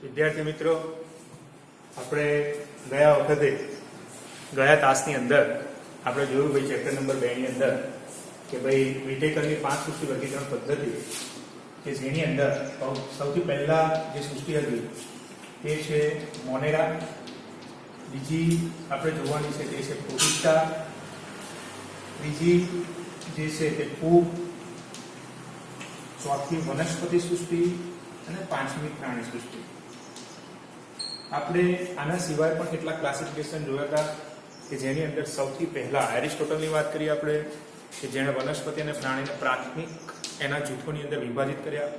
વિદ્યાર્થી મિત્રો, આપણે ગયા વખતે ગયા તાસની અંદર આપણે જોયું ભાઈ ચેપ્ટર નંબર 2 ની અંદર કે ભાઈ વિટેકરની 5 સૃષ્ટિ વર્ગીકરણ પદ્ધતિ કે જેની અંદર સૌથી પહેલા જે સૃષ્ટિ હતી તે છે મોનેરા, બીજી આપણે જોવાની છે તે છે પ્રોટિસ્ટા, ત્રીજી જે છે તે ફૂગ, ચોથી વનસ્પતિ સૃષ્ટિ અને પાંચમી પ્રાણી સૃષ્ટિ. આપણે આના સિવાય પણ કેટલાક ક્લાસિફિકેશન જોયા હતા કે જેની અંદર સૌથી પહેલા એરિસ્ટોટલની વાત કરીએ આપણે કે જેણે વનસ્પતિ અને પ્રાણીને પ્રાથમિક એના જૂથોની અંદર વિભાજિત કર્યા.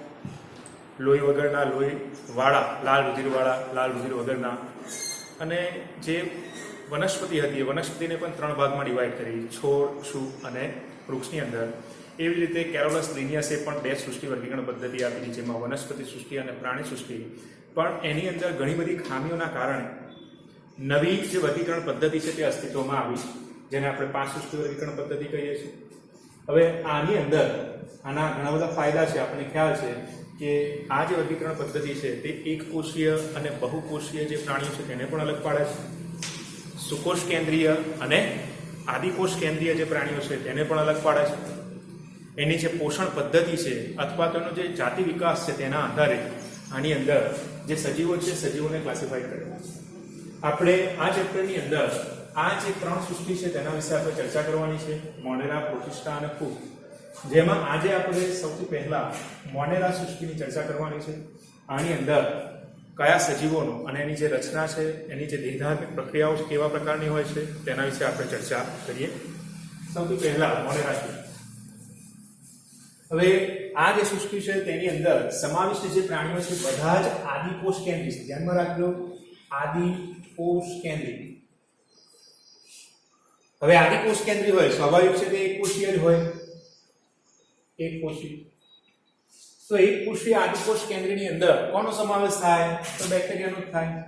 લોહી વગરના, લોહી વાળા, લાલ રુધિરવાળા, લાલ રુધિર વગરના. અને જે વનસ્પતિ હતી એ વનસ્પતિને પણ 3 ભાગમાં ડિવાઈડ કરી, છોડ, ક્ષુપ અને વૃક્ષની અંદર. એવી રીતે કેરોલસ લિનિયસે પણ 2 સૃષ્ટિ વર્ગીકરણ પદ્ધતિ આપી, જેમાં વનસ્પતિ સૃષ્ટિ અને પ્રાણી સૃષ્ટિ. પણ એની અંદર ઘણી બધી ખામીઓના કારણે નવી જે વર્ગીકરણ પદ્ધતિ છે તે અસ્તિત્વમાં આવી, જેને આપણે 5 સૃષ્ટિ વર્ગીકરણ પદ્ધતિ કહીએ છીએ. હવે આની અંદર આના ઘણા બધા ફાયદા છે. આપણને ખ્યાલ છે કે આ જે વર્ગીકરણ પદ્ધતિ છે તે એકકોષીય અને બહુકોષીય જે પ્રાણીઓ છે તેને પણ અલગ પાડે છે. સુકોષ કેન્દ્રીય અને આદિકોષ કેન્દ્રીય જે પ્રાણીઓ છે તેને પણ અલગ પાડે છે. એની જે પોષણ પદ્ધતિ છે અથવા તેનો જે જાતિ વિકાસ છે તેના આધારે આની અંદર જે સજીવો છે સજીવોને ક્લાસિફાઈ કરે. આપણે આ ચેપ્ટરની અંદર આ જે 3 સૃષ્ટિ છે તેના વિશે આપણે ચર્ચા કરવાની છે, મોનેરા, પ્રોટિસ્ટા અને ફૂગ. જેમાં આજે આપણે સૌથી પહેલા મોનેરા સૃષ્ટિની ચર્ચા કરવાની છે. આની અંદર કયા સજીવોનો અને એની જે રચના છે, એની જે દેહધાર્મિક પ્રક્રિયાઓ છે કેવા પ્રકારની હોય છે તેના વિશે આપણે ચર્ચા કરીએ. સૌથી પહેલા મોનેરા સૃષ્ટિ. હવે આ જે સૃષ્ટિ છે તેની અંદર સમાવિષ્ટ જે પ્રાણીઓ છે બધા જ આદિકોષ કેન્દ્રી છે. ધ્યાનમાં રાખજો, આદિકોષ કેન્દ્રી. હવે આદિકોષ કેન્દ્રી હોય સ્વાભાવિક છે કે એકકોષીય જ હોય. એકકોષી. તો એકકોષીય આદિકોષ કેન્દ્રની અંદર કોનો સમાવેશ થાય? તો બેક્ટેરિયાનો જ થાય.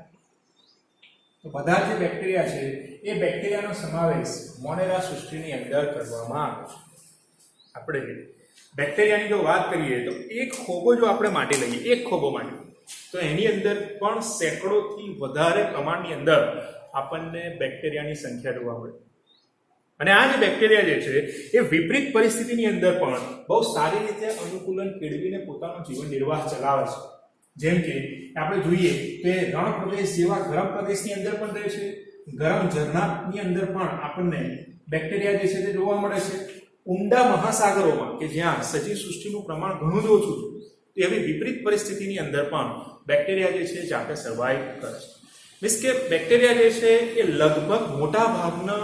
તો બધા જે બેક્ટેરિયા છે એ બેક્ટેરિયાનો સમાવેશ મોનેરા સૃષ્ટિની અંદર કરવામાં આવે છે. આપણે બેક્ટેરિયાની જો વાત કરીએ તો એક ખોબો જો આપણે માટે લઈએ, એક ખોબો માટે, તો એની અંદર પણ સેંકડોથી વધારે પ્રમાણની અંદર આપણને બેક્ટેરિયાની સંખ્યા જોવા મળે. અને આ જે બેક્ટેરિયા જે છે એ વિપરીત પરિસ્થિતિની અંદર પણ બહુ સારી રીતે અનુકૂલન કેળવીને પોતાનો જીવન નિર્વાહ ચલાવે છે. જેમ કે આપણે જોઈએ કે રણ પ્રદેશ જેવા ગરમ પ્રદેશની અંદર પણ રહે છે, ગરમ ઝરણાની અંદર પણ આપણને બેક્ટેરિયા જે છે તે જોવા મળે છે. ઊંડા મહાસાગરોમાં કે જ્યાં સજીવ સૃષ્ટિનું પ્રમાણ ઘણું જ ઓછું છે, એવી વિપરીત પરિસ્થિતિની અંદર પણ બેક્ટેરિયા જે છે જાતે સર્વાઈવ કરે છે. મીન્સ કે બેક્ટેરિયા જે છે એ લગભગ મોટા ભાગના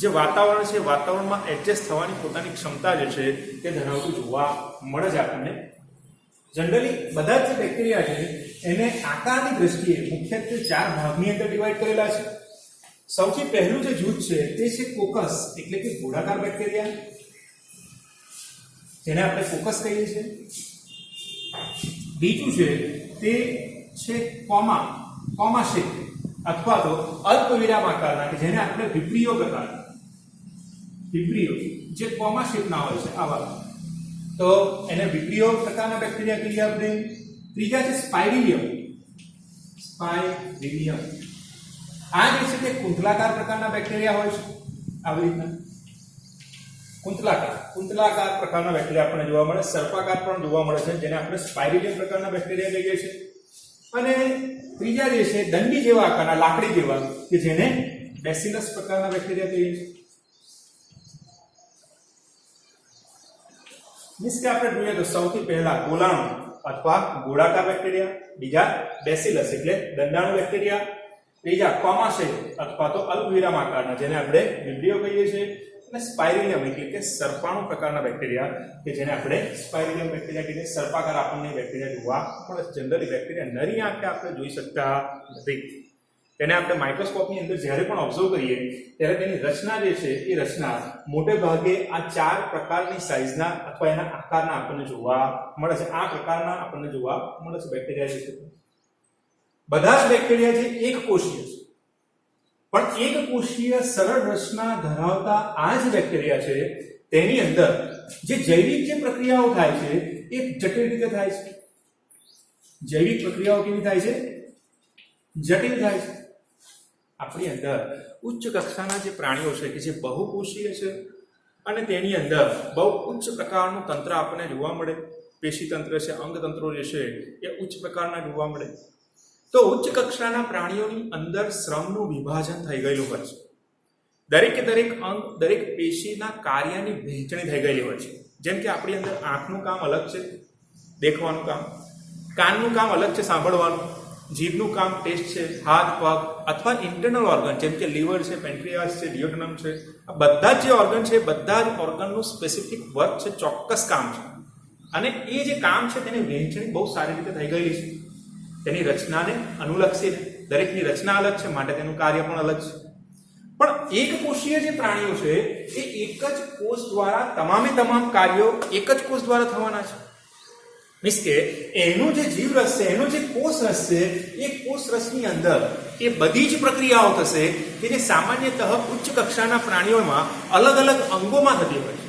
જે વાતાવરણ છે વાતાવરણમાં એડજસ્ટ થવાની પોતાની ક્ષમતા જે છે તે ધરાવતું જોવા મળે છે આપણને. જનરલી બધા જ જે બેક્ટેરિયા છે એને આકારની દ્રષ્ટિએ મુખ્યત્વે 4 ભાગની અંદર ડિવાઈડ કરેલા છે. સૌથી પહેલું જે જૂથ છે તે છે કોકસ, એટલે કે ગોળાકાર બેક્ટેરિયા, જેને આપણે ફોકસ કહીએ છીએ. બીજું છે તે છે કોમા શેપ અથવા તો અલ્પવિરામ આકારના, કે જેને આપણે વિપ્રિયો કહેતા. વિપ્રિયો જે કોમા શેપના હોય છે આવા, તો એને વિપ્રિયો પ્રકારના બેક્ટેરિયા કહીએ આપણે. ત્રીજા છે સ્પાઇરિલિયમ. સ્પાઇરિલિયમ આ જે છે તે કુંતલાકાર પ્રકારના બેક્ટેરિયા હોય છે. આવી રીતના કુંતલાકાર પ્રકારના બેક્ટેરિયા આપણને જોવા મળે. સર્પાકાર પણ જોવા મળે છે, જેને આપણે સ્પાઇરિલિયમ પ્રકારના બેક્ટેરિયા કહીએ છીએ. અને ત્રીજા જે છે દંડી જેવા આકારના, લાકડી જેવા, કે જેને બેસિલસ પ્રકારના બેક્ટેરિયા કહીએ છીએ. મીન્સ કે આપણે જોઈએ તો સૌથી પહેલા ગોલાણુ અથવા ગોળાકાર બેક્ટેરિયા, બીજા બેસિલસ એટલે દંડાણુ બેક્ટેરિયા, ત્રીજા કોમાશેપ અથવા તો અલ્પવિરામ આકારના, જેને આપણે વિબ્રિયો કહીએ છીએ, અને સ્પાઇરિલિયમ એટલે કે સર્પાણુ પ્રકારના બેક્ટેરિયા, કે જેને આપણે સ્પાઇરિલિયમ બેક્ટેરિયા કહીએ. સર્પાકાર આપણને બેક્ટેરિયા જોવા મળે. જનરલી બેક્ટેરિયા નરી આંખે આપણે જોઈ શકતા નથી. તેને આપણે માઇક્રોસ્કોપની અંદર જ્યારે પણ ઓબ્ઝર્વ કરીએ ત્યારે તેની રચના જે છે એ રચના મોટે ભાગે આ 4 પ્રકારની સાઇઝના અથવા એના આકારના આપણને જોવા મળે છે. આ પ્રકારના આપણને જોવા મળે છે બેક્ટેરિયા જે છે. બધા જ બેક્ટેરિયા જે એકકોષીય છે, પણ એકકોષીય સરળ રચના ધરાવતા આ જ બેક્ટેરિયા છે તેની અંદર જે જૈવિક જે પ્રક્રિયાઓ થાય છે એ જટિલ રીતે થાય છે. જૈવિક પ્રક્રિયાઓ કેવી થાય છે? જટિલ થાય છે. આપણી અંદર ઉચ્ચ કક્ષાના જે પ્રાણીઓ છે કે જે બહુકોષીય છે અને તેની અંદર બહુ ઉચ્ચ પ્રકારનું તંત્ર આપણને જોવા મળે, પેશી તંત્ર છે, અંગતંત્રો જે છે એ ઉચ્ચ પ્રકારના જોવા મળે. તો ઉચ્ચ કક્ષાના પ્રાણીઓની અંદર શ્રમનું વિભાજન થઈ ગયેલું હોય છે. દરેકે દરેક અંગ, દરેક પેશીના કાર્યની વહેંચણી થઈ ગયેલી હોય છે. જેમ કે આપણી અંદર આંખનું કામ અલગ છે, દેખવાનું કામ, કાનનું કામ અલગ છે, સાંભળવાનું, જીભનું કામ ટેસ્ટ છે, હાથ પગ અથવા ઇન્ટરનલ ઓર્ગન જેમ કે લીવર છે, પેન્ક્રિયાસ છે, ડિયોડનમ છે, આ બધા જ જે ઓર્ગન છે બધા જ ઓર્ગનનું સ્પેસિફિક વર્ક છે, ચોક્કસ કામ છે. અને એ જે કામ છે તેની વહેંચણી બહુ સારી રીતે થઈ ગયેલી છે. તેની રચનાને અનુલક્ષીને દરેકની રચના અલગ છે, માટે તેનું કાર્ય પણ અલગ છે. પણ એક કોષીય જે પ્રાણીઓ છે એ એક જ કોષ દ્વારા તમામ કાર્યો એક જ કોષ દ્વારા થવાના છે. મીન્સ કે એનું જે જીવરસ છે, એનો જે કોષ રસ છે, એ કોષ રસની અંદર એ બધી જ પ્રક્રિયાઓ થશે કે જે સામાન્યતઃ ઉચ્ચ કક્ષાના પ્રાણીઓમાં અલગ અલગ અંગોમાં થતી હોય છે.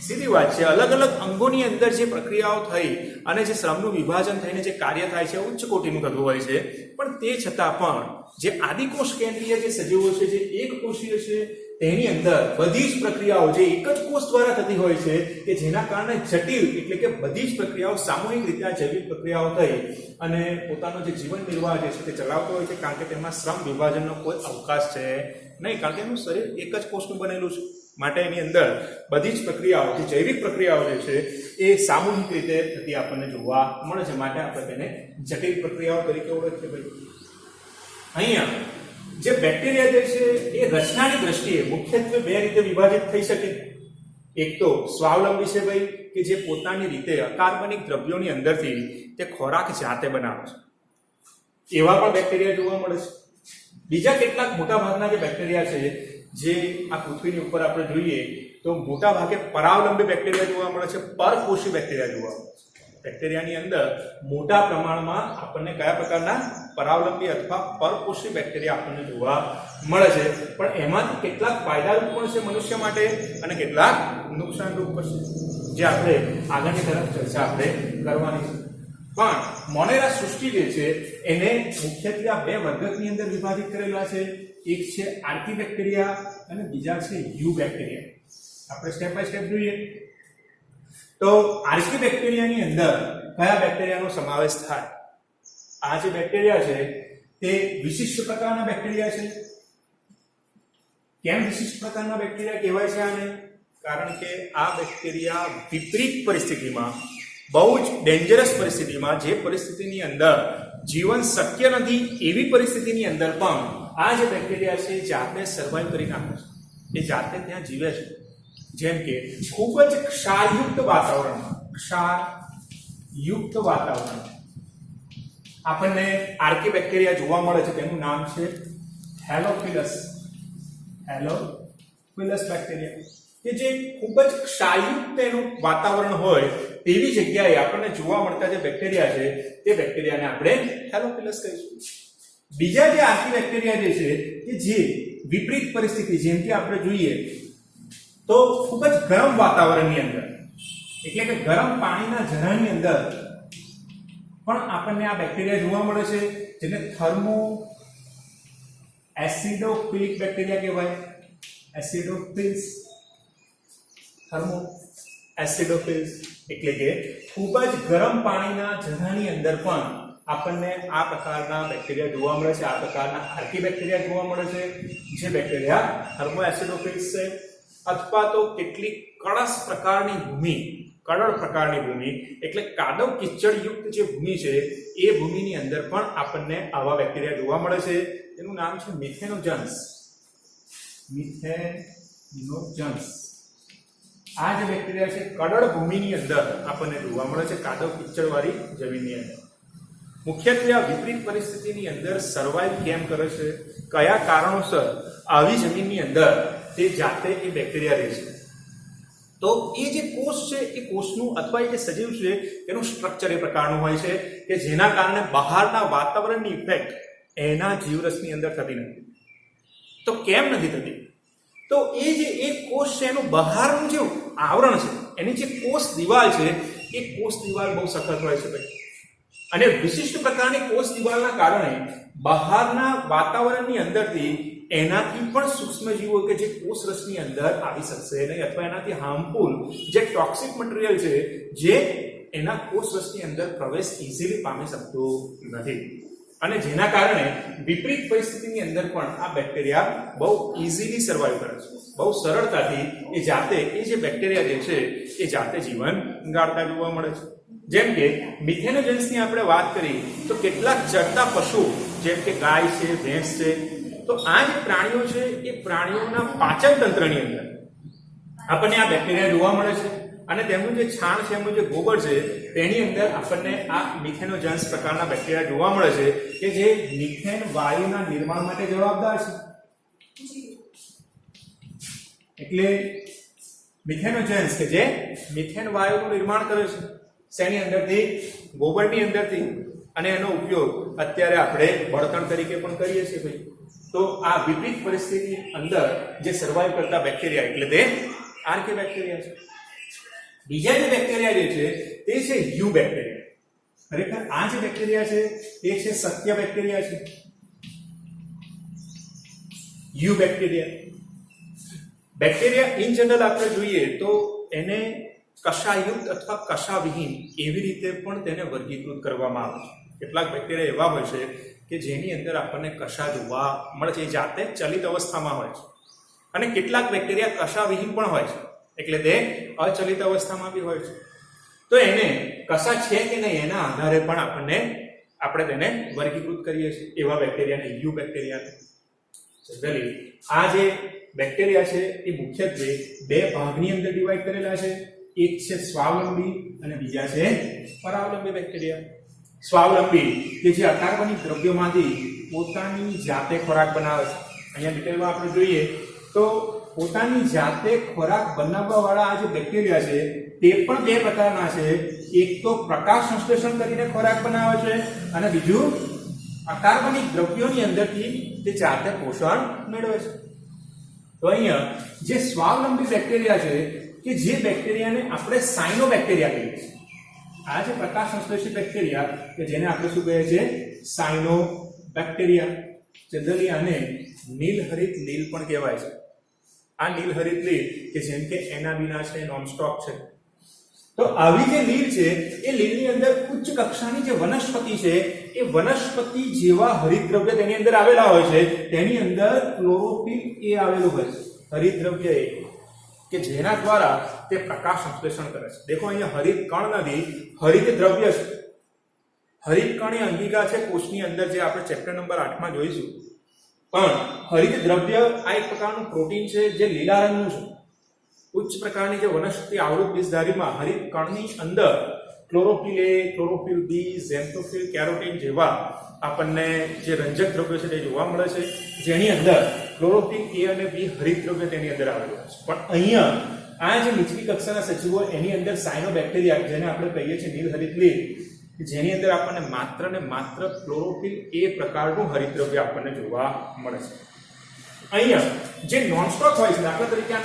સીધી વાત છે, અલગ અલગ અંગોની અંદર જે પ્રક્રિયાઓ થઈ અને જે શ્રમનું વિભાજન થઈને જે કાર્ય થાય છે ઉચ્ચ કોટીનું થતું હોય છે. પણ તે છતાં પણ જે આદિકોષ કેન્દ્રીય જે સજીવો છે, જે એક કોષીય છે, તેની અંદર બધી જ પ્રક્રિયાઓ જે એક જ કોષ દ્વારા થતી હોય છે કે જેના કારણે જટિલ એટલે કે બધી જ પ્રક્રિયાઓ સામૂહિક રીતે આ જૈવિક પ્રક્રિયાઓ થઈ અને પોતાનો જે જીવન નિર્વાહ જે છે તે ચલાવતો હોય છે. કારણ કે તેમાં શ્રમ વિભાજનનો કોઈ અવકાશ છે નહીં, કારણ કે એનું શરીર એક જ કોષનું બનેલું છે. માટે એની અંદર બધી જ પ્રક્રિયાઓ જે જૈવિક પ્રક્રિયાઓ જે છે એ સામૂહિક રીતે થતી આપણને જોવા મળે છે. માટે આપણે તેને જટિલ પ્રક્રિયાઓ તરીકે ઓળખીએ. ભાઈ અહીંયા જે બેક્ટેરિયા જે છે એ રચનાની દ્રષ્ટિએ મુખ્યત્વે બે રીતે વિભાજિત થઈ શકે. એક તો સ્વાવલંબી છે ભાઈ, કે જે પોતાની રીતે અકાર્બનિક દ્રવ્યોની અંદરથી તે ખોરાક જાતે બનાવે છે, એવા પણ બેક્ટેરિયા જોવા મળે છે. બીજા કેટલાક મોટા ભાગના જે બેક્ટેરિયા છે જે આ પૃથ્વીની ઉપર આપણે જોઈએ તો મોટા ભાગે પરાવલંબી બેક્ટેરિયા જોવા મળે છે, પરકોષી બેક્ટેરિયા જોવા મળે છે. બેક્ટેરિયાની અંદર મોટા પ્રમાણમાં આપણને કયા પ્રકારના પરાવલંબી અથવા પરકોષી બેક્ટેરિયા આપણને જોવા મળે છે. પણ એમાંથી કેટલાક ફાયદારૂપ પણ છે મનુષ્ય માટે અને કેટલાક નુકસાનરૂપ પણ છે, જે આપણે આગળની તરફ ચર્ચા આપણે કરવાની છે. પણ મોનેરા સૃષ્ટિ જે છે એને મુખ્યત્વે આ બે વર્ગની અંદર વિભાજિત કરેલા છે. એક છે આર્કી બેક્ટેરિયા અને બીજા છે યુ બેક્ટેરિયા. આપણે સ્ટેપ બાય સ્ટેપ જોઈએ તો આર્કી બેક્ટેરિયાની અંદર કયા બેક્ટેરિયાનો સમાવેશ થાય? આ જે બેક્ટેરિયા છે તે વિશિષ્ટ પ્રકારના બેક્ટેરિયા છે. કેમ વિશિષ્ટ પ્રકારના બેક્ટેરિયા કહેવાય છે આને? કારણ કે આ બેક્ટેરિયા વિપરીત પરિસ્થિતિમાં, બહુ જ ડેન્જરસ પરિસ્થિતિમાં, જે પરિસ્થિતિની અંદર જીવન શક્ય નથી એવી પરિસ્થિતિની અંદર પણ આ જે બેક્ટેરિયા છે જાતે સર્વાઈવ કરી નાખે છે. એ જાતે ત્યાં જીવે છે. જેમ કે ખૂબ જ ક્ષારયુક્ત વાતાવરણ આપણને આર્કી બેક્ટેરિયા જોવા મળે છે. તેનું નામ છે હેલોફિલસ બેક્ટેરિયા, કે જે ખૂબ જ ક્ષારયુક્ત એનું વાતાવરણ હોય તેવી જગ્યાએ આપણને જોવા મળતા જે બેક્ટેરિયા છે તે બેક્ટેરિયાને આપણે હેલોફિલસ કહીશું. બીજા જે આર્કી બેક્ટેરિયા જે છે કે જે વિપરીત પરિસ્થિતિ, જેમ કે આપણે જોઈએ તો ખૂબ જ ગરમ વાતાવરણની અંદર, એટલે કે ગરમ પાણીના ઝરણાની અંદર પણ આપણને આ બેક્ટેરિયા જોવા મળે છે, જેને થર્મો એસિડોફિલિક બેક્ટેરિયા કહેવાય. થર્મો એસિડોફિલ્સ એટલે કે ખૂબ જ ગરમ પાણીના ઝરણાની અંદર પણ આપણને આ પ્રકારના બેક્ટેરિયા જોવા મળે છે. આ પ્રકારના આર્કી બેક્ટેરિયા જોવા મળે છે, જે બેક્ટેરિયા થર્મો એસિડોફિલ્સ છે. અથવા તો કેટલીક કળશ પ્રકારની ભૂમિ, કડળ પ્રકારની ભૂમિ એટલે કાદવ કિચડ યુક્ત જે ભૂમિ છે એ ભૂમિની અંદર પણ આપણને આવા બેક્ટેરિયા જોવા મળે છે. એનું નામ છે મિથેનોજન્સ. આ જે બેક્ટેરિયા છે કડળ ભૂમિની અંદર આપણને જોવા મળે છે, કાદવ કિચડ વાળી જમીનની અંદર. મુખ્યત્વે આ વિપરીત પરિસ્થિતિની અંદર સર્વાઈવ કેમ કરે છે, કયા કારણોસર આવી જમીનની અંદર તે જાતે એ બેક્ટેરિયા રહે છે? તો એ જે કોષ છે એ કોષનું અથવા એ જે સજીવ છે એનું સ્ટ્રક્ચર એ પ્રકારનું હોય છે કે જેના કારણે બહારના વાતાવરણની ઇફેક્ટ એના જીવરસની અંદર થતી નથી. તો કેમ નથી થતી? તો એ જે એક કોષ છે એનું બહારનું જે આવરણ છે, એની જે કોષ દિવાલ છે એ કોષ દિવાલ બહુ સખત હોય છે ભાઈ. અને વિશિષ્ટ પ્રકારની કોષ દિવાલના કારણે બહારના વાતાવરણની અંદરથી એનાથી પણ સૂક્ષ્મજીવો કે જે કોષ રસની અંદર આવી શકશે નહીં, અથવા એનાથી હાર્મફુલ જે ટોક્સિક મટીરિયલ છે જે એના કોષ રસની અંદર પ્રવેશ ઇઝીલી પામી શકતો નથી, અને જેના કારણે વિપરીત પરિસ્થિતિની અંદર પણ આ બેક્ટેરિયા બહુ ઇઝીલી સર્વાઈવ કરે છે, બહુ સરળતાથી એ જાતે એ જે બેક્ટેરિયા જે છે એ જાતે જીવન ગાળતા જોવા મળે છે. જેમ કે મિથેનોજન્સની આપણે વાત કરી તો કેટલાક ચરતા પશુ જેમ કે ગાય છે, ભેંસ છે, તો આ જે પ્રાણીઓ છે એ પ્રાણીઓના પાચન તંત્રની અંદર આપણને આ બેક્ટેરિયા જોવા મળે છે, અને તેમનું જે છાણ છે, એમનું જે ગોબર છે, તેની અંદર આપણને આ મિથેનોજન્સ પ્રકારના બેક્ટેરિયા જોવા મળે છે કે જે મિથેન વાયુના નિર્માણ માટે જવાબદાર છે. એટલે મિથેનોજન્સ કે જે મિથેન વાયુનું નિર્માણ કરે છે, શેની અંદરથી? ગોબરની અંદરથી, અને એનો ઉપયોગ અત્યારે આપણે બળતણ તરીકે પણ કરીએ છીએ ભાઈ. તો આ વિપરીત પરિસ્થિતિ અંદર જે સર્વાઈવ કરતા બેક્ટેરિયા એટલે તે આર્કે બેક્ટેરિયા છે. બીજા જે બેક્ટેરિયા જે છે તે છે યુ બેક્ટેરિયા. ખરેખર આ જે બેક્ટેરિયા છે તે છે સત્ય બેક્ટેરિયા છે. યુ બેક્ટેરિયા ઇન જનરલ આપણે જોઈએ તો એને કશાયુક્ત અથવા કશાવિહીન એવી રીતે પણ તેને વર્ગીકૃત કરવામાં આવે છે. કેટલાક બેક્ટેરિયા એવા હોય છે કે જેની અંદર આપણને કશા જોવા મળે છે, એ જાતે ચલિત અવસ્થામાં હોય છે, અને કેટલાક બેક્ટેરિયા કશાવિહીન પણ હોય છે, એટલે તે અચલિત અવસ્થામાં બી હોય છે. તો એને કશા છે કે નહીં એના આધારે પણ આપણે તેને વર્ગીકૃત કરીએ છીએ. એવા બેક્ટેરિયાને યુ બેક્ટેરિયા. જનરલી આ જે બેક્ટેરિયા છે એ મુખ્યત્વે બે ભાગની અંદર ડિવાઈડ કરેલા છે. એક છે સ્વાવલંબી અને બીજા છે પરાવલંબી બેક્ટેરિયા. સ્વાવલંબી કે જે અકાર્બનિક દ્રવ્યોમાંથી પોતાની જાતે ખોરાક બનાવે છે. અહીંયા ડિટેલમાં આપણે જોઈએ તો પોતાની જાતે ખોરાક બનાવવા વાળા આ જે બેક્ટેરિયા છે તે પણ બે પ્રકારના છે. એક તો પ્રકાશ સંશ્લેષણ કરીને ખોરાક બનાવે છે, અને બીજું અકાર્બનિક દ્રવ્યોની અંદરથી તે જાતે પોષણ મેળવે છે. તો અહીંયા જે સ્વાવલંબી બેક્ટેરિયા છે કે જે બેક્ટેરિયાને આપણે સાયનોબેક્ટેરિયા કહીએ છીએ. આ જે પ્રકાશ સંશ્લેષિત બેક્ટેરિયા કે જેને આપણે શું કહીએ છીએ? સાયનોબેક્ટેરિયા. જનરલી આને નીલહરિત લીલ પણ કહેવાય છે. આ નીલહરિત લીલ કે જેમ કે એના વિના છે, નોનસ્ટોપ છે. તો આવી જે લીલ છે એ લીલની અંદર ઉચ્ચ કક્ષાની જે વનસ્પતિ છે એ વનસ્પતિ જેવા હરિતદ્રવ્ય તેની અંદર આવેલા હોય છે. તેની અંદર ક્લોરોફિલ એ આવેલું હોય છે, હરિતદ્રવ્ય એ, કે જેના દ્વારા તે પ્રકાશ સંશ્લેષણ કરે છે. દેખો અહીંયા હરિત કણ નથી, હરિત દ્રવ્ય છે. હરિત કણ એ અંગિકા છે કોષની અંદર, જે આપણે ચેપ્ટર નંબર 8 માં જોઈશું. પણ હરિત દ્રવ્ય આ એક પ્રકારનું પ્રોટીન છે જે લીલા રંગનું છે. ઉચ્ચ પ્રકારની જે વનસ્પતિ આવૃત બીજધારીમાં હરિત કણની અંદર ક્લોરોફિલ એ, ક્લોરોફિલ બી, ઝેન્થોફિલ, કેરોટીન જેવા આપણને જે રંજક દ્રવ્યો છે તે જોવા મળે છે, જેની અંદર ક્લોરોફિલ એ અને બી હરિત દ્રવ્ય તેની અંદર આવેલું છે. પણ અહીંયા આ જે નીચલી કક્ષાના સજીવો એની અંદર સાયનોબેક્ટેરિયા જેને આપણે કહીએ છીએ નીલહરિત લીલ, જેની અંદર આપણને માત્ર ને માત્ર ક્લોરોફિલ એ પ્રકારનું હરિતદ્રવ્ય આપણને જોવા મળે છે. અહીંયા જે નોનસ્ટોપ હોય છે, દાખલા તરીકે આ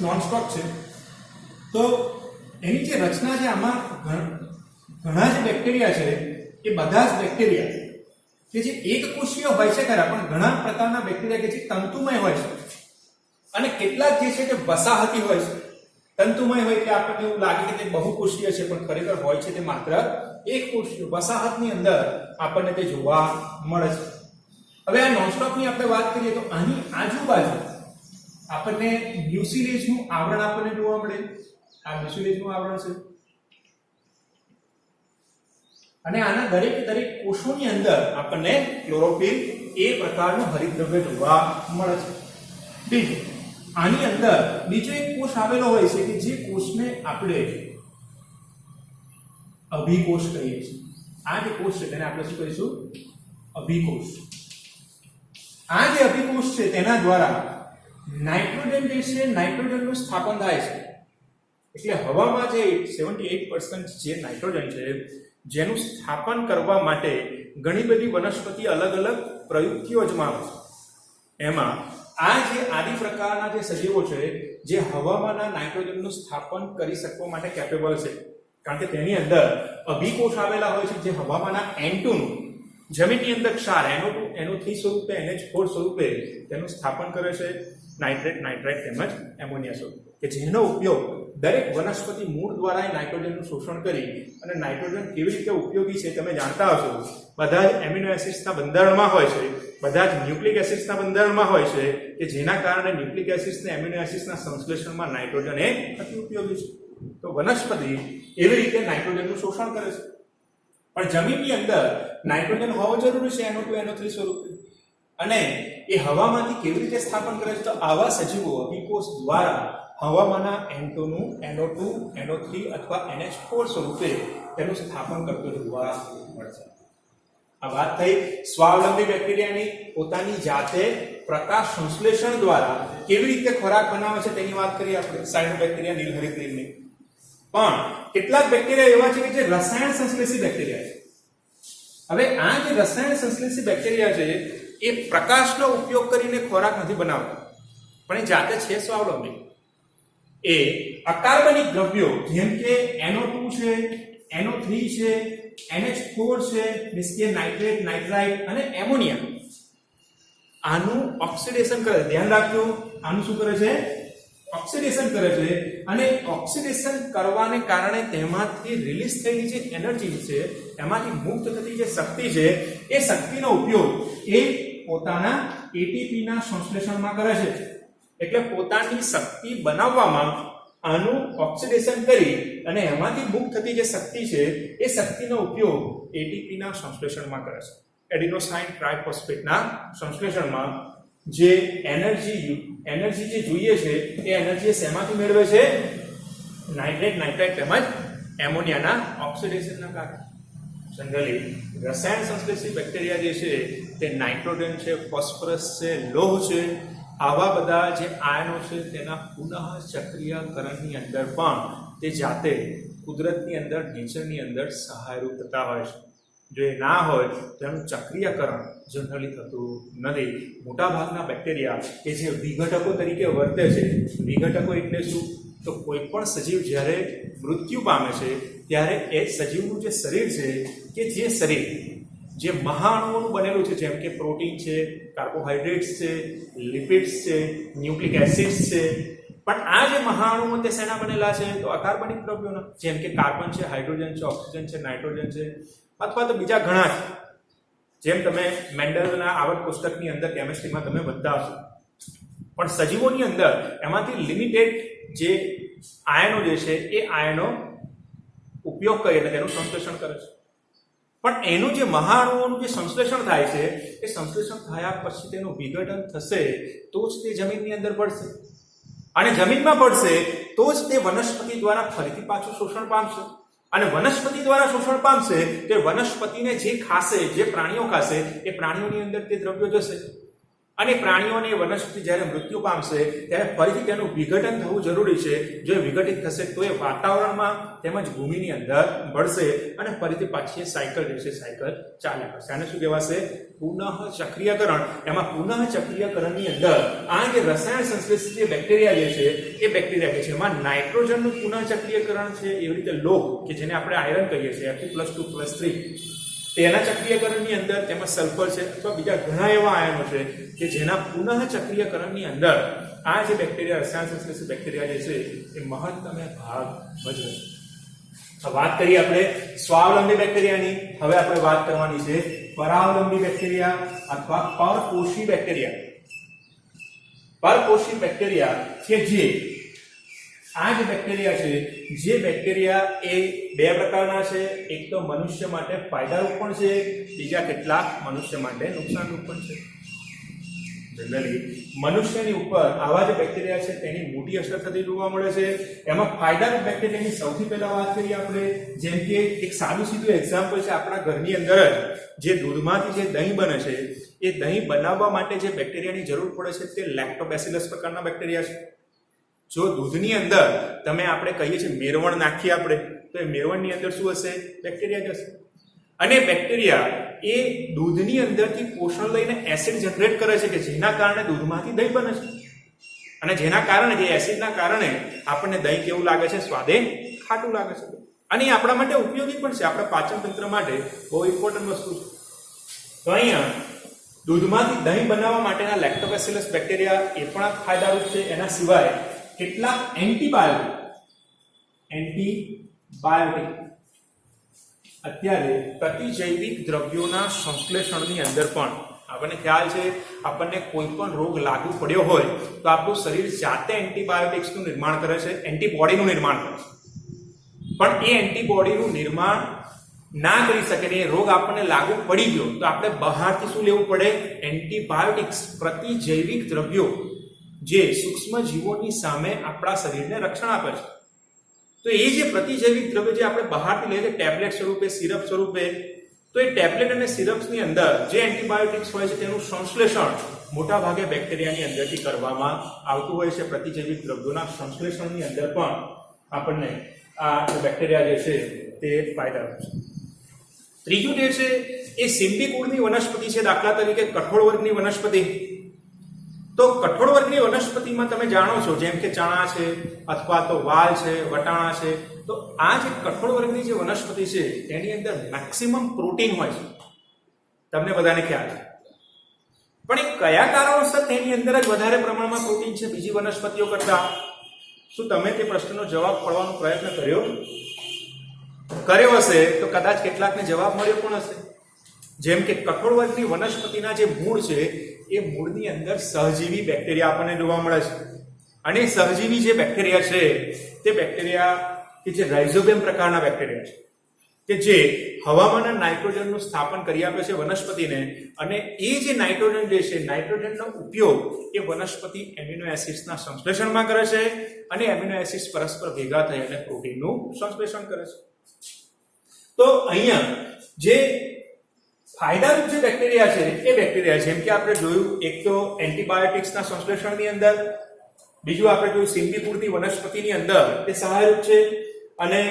નોનસ્ટોપ છે, તો એની જે રચના છે આમાં ઘણા જે બેક્ટેરિયા છે એ બધા જ બેક્ટેરિયા કે જે એકકોષીય હોય છે ખરા, પણ ઘણા પ્રકારના બેક્ટેરિયા કે જે તંતુમય હોય છે, અને કેટલાક જે છે તે વસાહતી હોય છે. તંતુમય હોય એટલે આપણને એવું લાગે કે તે બહુકોષીય છે, પણ ખરેખર હોય છે તે માત્ર એકકોષીય. વસાહતની અંદર આપણને તે જોવા મળે છે. હવે આ નોનસ્ટોપની આપણે વાત કરીએ તો આની આજુબાજુ આપણને મ્યુસિલેજનું આવરણ આપણને જોવા મળે. આ મ્યુસિલેજનું આવરણ છે, અને આના દરેક કોષોની અંદર આપણને ક્લોરોફિલ એ પ્રકારનું હરિતદ્રવ્ય જોવા મળે છે. બીજું આની અંદર બીજો એક કોષ આવેલો હોય છે કે જે કોષને આપણે અભિકોષ કહીએ છીએ. આ જે કોષ છે તેને આપણે શું કહીશું? અભિકોષ. આ જે અભિકોષ છે તેના દ્વારા નાઇટ્રોજન જે છે, નાઇટ્રોજનનું સ્થાપન થાય છે. એટલે હવામાં જે 78% જે નાઇટ્રોજન છે જેનું સ્થાપન કરવા માટે ઘણી બધી વનસ્પતિ અલગ અલગ પ્રયુક્તિઓ અજમાવે છે. એમાં આ જે આદિ પ્રકારના જે સજીવો છે જે હવામાંના નાઇટ્રોજનનું સ્થાપન કરી શકવા માટે કેપેબલ છે, કારણ કે તેની અંદર અભિકોષ આવેલા હોય છે જે હવામાંના N2 નું જમીનની અંદર ક્ષાર NO2 NO3 સ્વરૂપે NH4 સ્વરૂપે તેનું સ્થાપન કરે છે નાઇટ્રેટ નાઇટ્રાઇટ તેમજ એમોનિયા સ્વરૂપે કે જેનો ઉપયોગ દરેક વનસ્પતિ મૂળ દ્વારા નાઇટ્રોજનનું શોષણ કરી અને નાઇટ્રોજન કેવી રીતે ઉપયોગી છે તમે જાણતા હશો બધા જ એમિનો એસિડ્સના બંધારણમાં હોય છે બધા જ ન્યુક્લિક એસિડ્સના બંધારણમાં હોય છે કે જેના કારણે ન્યુક્લિક એસિડ્સ અને એમિનો એસિડ્સના સંશ્લેષણમાં નાઇટ્રોજન એ અતિ ઉપયોગી છે તો વનસ્પતિ એવી રીતે નાઇટ્રોજનનું શોષણ કરે છે પણ જમીનની અંદર નાઇટ્રોજન હોવો જરૂરી છે NO2 NO3 સ્વરૂપે અને એ હવામાંથી કેવી રીતે સ્થાપન કરે છે તો આવા સજીવો અભિકોષ દ્વારા હવામાંના N2 નું NO2 NO3 અથવા NH4 સ્વરૂપે તેનું સ્થાપન કરતો જોવા મળશે આ વાત થઈ સ્વાવલંબી બેક્ટેરિયાની પોતાની જાતે પ્રકાશ સંશ્લેષણ દ્વારા કેવી રીતે ખોરાક બનાવે છે તેની વાત કરીએ આપણે સાયનોબેક્ટેરિયા નીલહરિતની પણ કેટલાક બેક્ટેરિયા એવા છે કે જે રસાયણ સંશ્લેષી બેક્ટેરિયા છે હવે આ જે રસાયણ સંશ્લેષી બેક્ટેરિયા છે એ પ્રકાશનો ઉપયોગ કરીને ખોરાક નથી બનાવતા પણ એ જાતે છે સ્વાવલંબી એ અકાર્બનિક દ્રવ્યો જેમ કે NO2 છે NO3 છે NH4 છે મીન્સ કે નાઇટ્રેટ નાઇટ્રાઇટ અને એમોનિયા આનું ઓક્સિડેશન કરે ધ્યાન રાખજો આનું શું કરે છે ઓક્સિડેશન કરે છે અને ઓક્સિડેશન કરવાને કારણે તેમાંથી રિલીઝ થયેલી જે એનર્જી છે એમાંથી મુક્ત થતી જે શક્તિ છે એ શક્તિનો ઉપયોગ એ પોતાના એટીપી ના સંશ્લેષણમાં કરે છે એટલે પોતાની શક્તિ બનાવવામાં આનું ઓક્સિડેશન કરી અને એમાંથી મુક્ત થતી જે શક્તિ છે એ શક્તિનો ઉપયોગ એટીપી ના સંશ્લેષણમાં કરે છે એડિનોસાઇન ટ્રાઇફોસ્ફેટના સંશ્લેષણમાં જે એનર્જી જે જોઈએ છે એ એનર્જી શેમાંથી મેળવે છે નાઇટ્રેટ નાઇટ્રાઇટ તેમજ એમોનિયાના ઓક્સિડેશનના કારણે જનરલી રસાયણ સંશ્લેષી બેક્ટેરિયા જે છે તે નાઇટ્રોજન છે ફોસ્ફરસ છે લોહ છે આવા બધા જે આયનો છે તેના પુનઃ ચક્રીયકરણની અંદર પણ તે જાતે કુદરતની અંદર નેચરની અંદર સહાયરૂપ થતા હોય છે જો એ ના હોય તો એનું ચક્રીયકરણ જનરલી થતું નથી મોટાભાગના બેક્ટેરિયા કે જે વિઘટકો તરીકે વર્તે છે વિઘટકો એટલે શું તો કોઈ પણ સજીવ જ્યારે મૃત્યુ પામે છે ત્યારે એ સજીવનું જે શરીર છે કે જે શરીર જે મહાઅણુઓનું બનેલું છે જેમ કે પ્રોટીન છે કાર્બોહાઈડ્રેટ્સ છે લિપિડ્સ છે ન્યુક્લિક એસિડ્સ છે પણ આ જે મહાઅણુઓ તે શેના બનેલા છે તો અકાર્બનિક દ્રવ્યોના જેમ કે કાર્બન છે હાઇડ્રોજન છે ઓક્સિજન છે નાઇટ્રોજન છે અથવા તો બીજા ઘણા છે જેમ તમે મેન્ડલના આવર્ત પુસ્તકની અંદર કેમિસ્ટ્રીમાં તમે બધા હશો પણ સજીવોની અંદર એમાંથી લિમિટેડ જે આયનો જે છે એ આયનો ઉપયોગ કરીને તેનું સંશ્લેષણ કરે છે પણ એનું જે મહાઅણુઓનું જે સંશ્લેષણ થાય છે એ સંશ્લેષણ થયા પછી તેનું વિઘટન થશે તો જ તે જમીનની અંદર પડશે અને જમીનમાં પડશે તો જ તે વનસ્પતિ દ્વારા ફરીથી પાછું શોષણ પામશે અને વનસ્પતિ દ્વારા શોષણ પામશે તે વનસ્પતિને જે ખાશે જે પ્રાણીઓ ખાશે એ પ્રાણીઓની અંદર તે દ્રવ્યો જશે અને પ્રાણીઓને વનસ્પતિ જ્યારે મૃત્યુ પામશે ત્યારે ફરીથી તેનું વિઘટન થવું જરૂરી છે જો એ વિઘટિત થશે તો એ વાતાવરણમાં તેમજ ભૂમિની અંદર ભળશે અને ફરીથી પાછી એ સાયકલ જે છે સાયકલ ચાલ્યા કરશે આને શું કહેવાશે પુનઃ ચક્રીયકરણ એમાં પુનઃ ચક્રીયકરણની અંદર આ જે રસાયણ સંશ્લેષિત જે બેક્ટેરિયા જે છે એ બેક્ટેરિયા કે છે એમાં નાઇટ્રોજનનું પુનઃ ચક્રીયકરણ છે એવી રીતે લોહ કે જેને આપણે આયરન કહીએ છીએ Fe+2+3 તેના ચક્રીયકરણની અંદર તેમાં સલ્ફર છે અથવા બીજા ઘણા એવા આયનો છે કે જેના પુનઃ ચક્રીયકરણની અંદર આ જે બેક્ટેરિયા રસાયણ સંશ્લેષિત બેક્ટેરિયા જે છે એ મહત્તમ ભાગ ભજવે છે વાત કરીએ આપણે સ્વાવલંબી બેક્ટેરિયાની હવે આપણે વાત કરવાની છે પરાવલંબી બેક્ટેરિયા અથવા પરપોષી બેક્ટેરિયા પરપોષી બેક્ટેરિયા કે જે આ જે બેક્ટેરિયા છે જે બેક્ટેરિયા એ બે પ્રકારના છે એક તો મનુષ્ય માટે ફાયદારૂપ પણ છે બીજા કેટલાક મનુષ્ય માટે નુકસાનરૂપ પણ છે જનરલી મનુષ્યની ઉપર આવા જે બેક્ટેરિયા છે તેની મોટી અસર થતી જોવા મળે છે એમાં ફાયદારૂપ બેક્ટેરિયાની સૌથી પહેલા વાત કરીએ આપણે જેમ કે એક સાદું સીધું એક્ઝામ્પલ છે આપણા ઘરની અંદર જ જે દૂધમાંથી જે દહીં બને છે એ દહીં બનાવવા માટે જે બેક્ટેરિયાની જરૂર પડે છે તે લેક્ટોબેસિલસ પ્રકારના બેક્ટેરિયા છે જો દૂધની અંદર તમે આપણે કહીએ છીએ મેરવણ નાખીએ આપણે તો એ મેરવણની અંદર શું હશે બેક્ટેરિયા જશે અને બેક્ટેરિયા એ દૂધની અંદરથી પોષણ લઈને એસિડ જનરેટ કરે છે કે જેના કારણે દૂધમાંથી દહીં બને છે અને જેના કારણે જે એસિડના કારણે આપણને દહીં કેવું લાગે છે સ્વાદે ખાટું લાગે છે અને એ આપણા માટે ઉપયોગી પણ છે, આપણા પાચન તંત્ર માટે બહુ ઇમ્પોર્ટન્ટ વસ્તુ છે. તો અહીંયા દૂધમાંથી દહીં બનાવવા માટેના લેક્ટોબેસિલસ બેક્ટેરિયા એ પણ ફાયદારૂપ છે. એના સિવાય કેટલાક એન્ટીબાયોટિક અત્યારે પ્રતિજૈવિક દ્રવ્યોના સંશ્લેષણની અંદર પણ આપણને ખ્યાલ છે, આપણને કોઈ પણ રોગ લાગુ પડ્યો હોય તો આપણું શરીર જાતે એન્ટીબાયોટિક્સનું નિર્માણ કરે છે, એન્ટીબોડીનું નિર્માણ કરે છે. પણ એ એન્ટીબોડીનું નિર્માણ ના કરી શકે ને એ રોગ આપણને લાગુ પડી ગયો તો આપણે બહારથી શું લેવું પડે? એન્ટીબાયોટિક્સ, પ્રતિજૈવિક દ્રવ્યો જે સૂક્ષ્મ જીવોની સામે આપણા શરીરને રક્ષણ આપે છે. તો એ જે પ્રતિજૈવિક દ્રવ્ય જે આપણે બહારથી લઈએ ટેબ્લેટ સ્વરૂપે, સિરપ સ્વરૂપે, તો એ ટેબ્લેટ અને સિરપ્સની અંદર જે એન્ટીબાયોટિક્સ હોય છે તેનું સંશ્લેષણ મોટા ભાગે બેક્ટેરિયાની અંદરથી કરવામાં આવતું હોય છે. પ્રતિજૈવિક દ્રવ્યોના સંશ્લેષણની અંદર પણ આપણને આ બેક્ટેરિયા જે છે તે ફાયદારૂપ છે. ત્રીજું જે છે એ સિમ્બી કુળની વનસ્પતિ છે. દાખલા તરીકે કઠોળ વર્ગની વનસ્પતિ. તો કઠોળ વર્ગની વનસ્પતિમાં તમે જાણો છો જેમ કે ચણા છે અથવા તો વાલ છે, વટાણા છે, તો આ જે કઠોળ વર્ગની જે વનસ્પતિ છે તેની અંદર મેક્સિમમ પ્રોટીન હોય છે, તમને બધાને ખ્યાલ છે. પણ એ કયા કારણોસર તેની અંદર જ વધારે પ્રમાણમાં પ્રોટીન છે બીજી વનસ્પતિઓ કરતા? શું તમે તે પ્રશ્નનો જવાબ પડવાનો પ્રયત્ન કર્યો હશે તો કદાચ કેટલાકને જવાબ મળ્યો પણ હશે. જેમ કે કઠોળ વર્ગની વનસ્પતિના જે મૂળ છે એ મૂળની અંદર સહજીવી બેક્ટેરિયા આપણને જોવા મળે છે. અને સહજીવી જે બેક્ટેરિયા છે તે બેક્ટેરિયા કે જે રાઇઝોબિયમ પ્રકારના બેક્ટેરિયા છે કે જે હવામાંના નાઇટ્રોજનનું સ્થાપન કરી આપે છે વનસ્પતિને, અને એ જે નાઇટ્રોજન જે છે નાઇટ્રોજનનો ઉપયોગ એ વનસ્પતિ એમિનો એસિડ્સના સંશ્લેષણમાં કરે છે અને એમિનો એસિડ્સ પરસ્પર ભેગા થઈ અને પ્રોટીનનું સંશ્લેષણ કરે છે. તો અહીંયા જે ફાયદારૂપ જે બેક્ટેરિયા છે એ બેક્ટેરિયા જેમ કે આપણે જોયું, એક તો એન્ટીબાયોટિક્સના સંશ્લેષણની અંદર, બીજું આપણે જોયું સિમ્બી કુળની વનસ્પતિની અંદર તે સહાયરૂપ છે, અને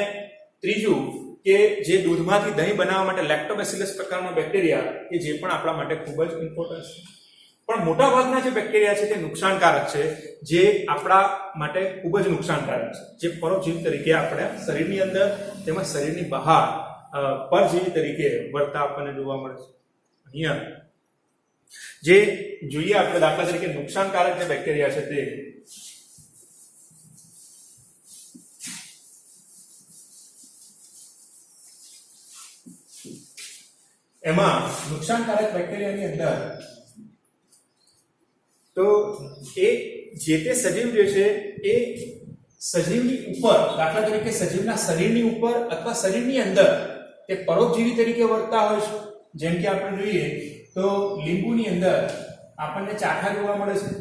ત્રીજું કે જે દૂધમાંથી દહીં બનાવવા માટે લેક્ટોબેસિલસ પ્રકારનો બેક્ટેરિયા કે જે પણ આપણા માટે ખૂબ જ ઇમ્પોર્ટન્ટ છે. પણ મોટા ભાગના જે બેક્ટેરિયા છે તે નુકસાનકારક છે, જે આપણા માટે ખૂબ જ નુકસાનકારક છે, જે પરોપજીવી તરીકે આપણા શરીરની અંદર તેમજ શરીરની બહાર પરજીવી તરીકે વર્તા આપણને જોવા મળે છે. અહીંયા જે જોઈએ આપણે દાખલા તરીકે નુકસાનકારક જે બેક્ટેરિયા છે તે એમાં નુકસાનકારક બેક્ટેરિયાની અંદર તો એ જે તે સજીવ જે છે એ સજીવની ઉપર, દાખલા તરીકે સજીવના શરીરની ઉપર અથવા શરીરની અંદર તે પરોપજીવી તરીકે વર્તતા હોય છે. જેમ કે આપણે જોઈએ તો લીંબુની અંદર આપણને ચાઠા જોવા મળે છે,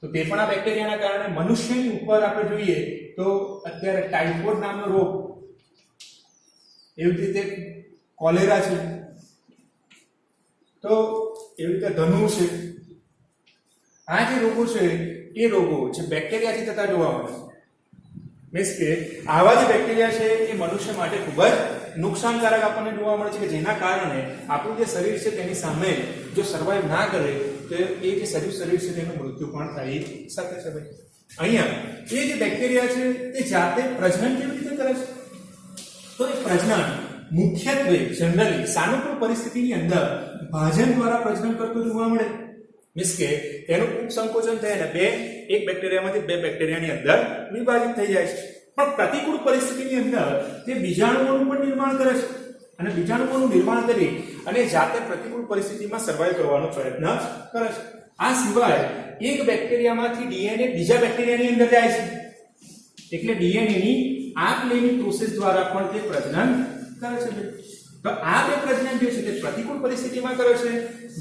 તો તે પણ આ બેક્ટેરિયાના કારણે. મનુષ્યની ઉપર આપણે જોઈએ તો અત્યારે ટાઇફોઇડ નામનો રોગ, એવી રીતે કોલેરા છે, તો એવી રીતે ધનુ છે. આ જે રોગો છે એ રોગો જે બેક્ટેરિયાથી થતા જોવા મળે છે. મીન્સ કે આવા જે બેક્ટેરિયા છે એ મનુષ્ય માટે ખૂબ જ નુકસાનકારક આપણને જોવા મળે છે, કે જેના કારણે આપણું જે શરીર છે તેની સામે જો સર્વાઈવ ના કરે તો એ જે શરીર છે તેનું મૃત્યુ પણ થઈ શકે છે. અહીંયા એ જે બેક્ટેરિયા છે તે જાતે પ્રજનન કેવી રીતે કરે છે? તો એ પ્રજનન મુખ્યત્વે જનરલી સાનુકૂળ પરિસ્થિતિની અંદર ભાજન દ્વારા પ્રજનન કરતું જોવા મળે. મીન્સ કે તેનું ઉપસંકોચન થાય અને એક બેક્ટેરિયામાંથી બે બેક્ટેરિયાની અંદર વિભાજિત થઈ જાય છે. પણ પ્રતિકૂળ પરિસ્થિતિની અંદર તે બીજાણુઓનું પણ નિર્માણ કરે છે, અને બીજાણુઓનું નિર્માણ કરી અને જાતે પ્રતિકૂળ પરિસ્થિતિમાં સર્વાઈવ કરવાનો પ્રયત્ન કરે છે. આ સિવાય એક બેક્ટેરિયામાંથી ડીએનએ બીજા બેક્ટેરિયાની અંદર જાય છે, એટલે ડીએનએની આપ-લેની પ્રોસેસ દ્વારા પણ તે પ્રજનન કરે છે. તો આ બે પ્રજનન જે છે તે પ્રતિકૂળ પરિસ્થિતિમાં કરે છે,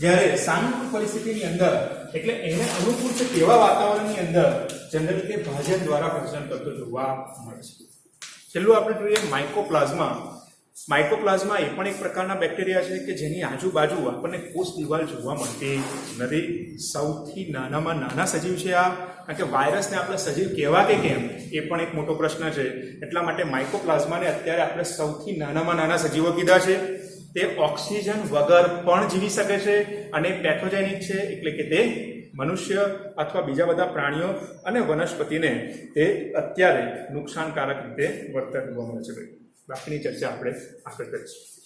જ્યારે સાનુકૂળ પરિસ્થિતિની અંદર એટલે એને અનુકૂળ છે તેવા વાતાવરણની અંદર જનરલી તે ભાજન દ્વારા પ્રજનન કરતો જોવા મળે છે. છેલ્લું આપણે જોઈએ માઇકોપ્લાઝ્મા. માઇકોપ્લાઝ્મા એ પણ એક પ્રકારના બેક્ટેરિયા છે કે જેની આજુબાજુ આપણને કોષ દિવાલ જોવા મળતી નથી. સૌથી નાનામાં નાના સજીવ છે આ, કારણ કે વાયરસને આપણે સજીવ કહેવા કે કેમ એ પણ એક મોટો પ્રશ્ન છે. એટલા માટે માઇકોપ્લાઝ્માને અત્યારે આપણે સૌથી નાનામાં નાના સજીવો કીધા છે. તે ઓક્સિજન વગર પણ જીવી શકે છે અને પેથોજેનિક છે, એટલે કે તે મનુષ્ય અથવા બીજા બધા પ્રાણીઓ અને વનસ્પતિને એ અત્યારે નુકસાનકારક રીતે વર્તન જોવા મળે છે. બાકીની ચર્ચા આપણે આગળ કરીશું.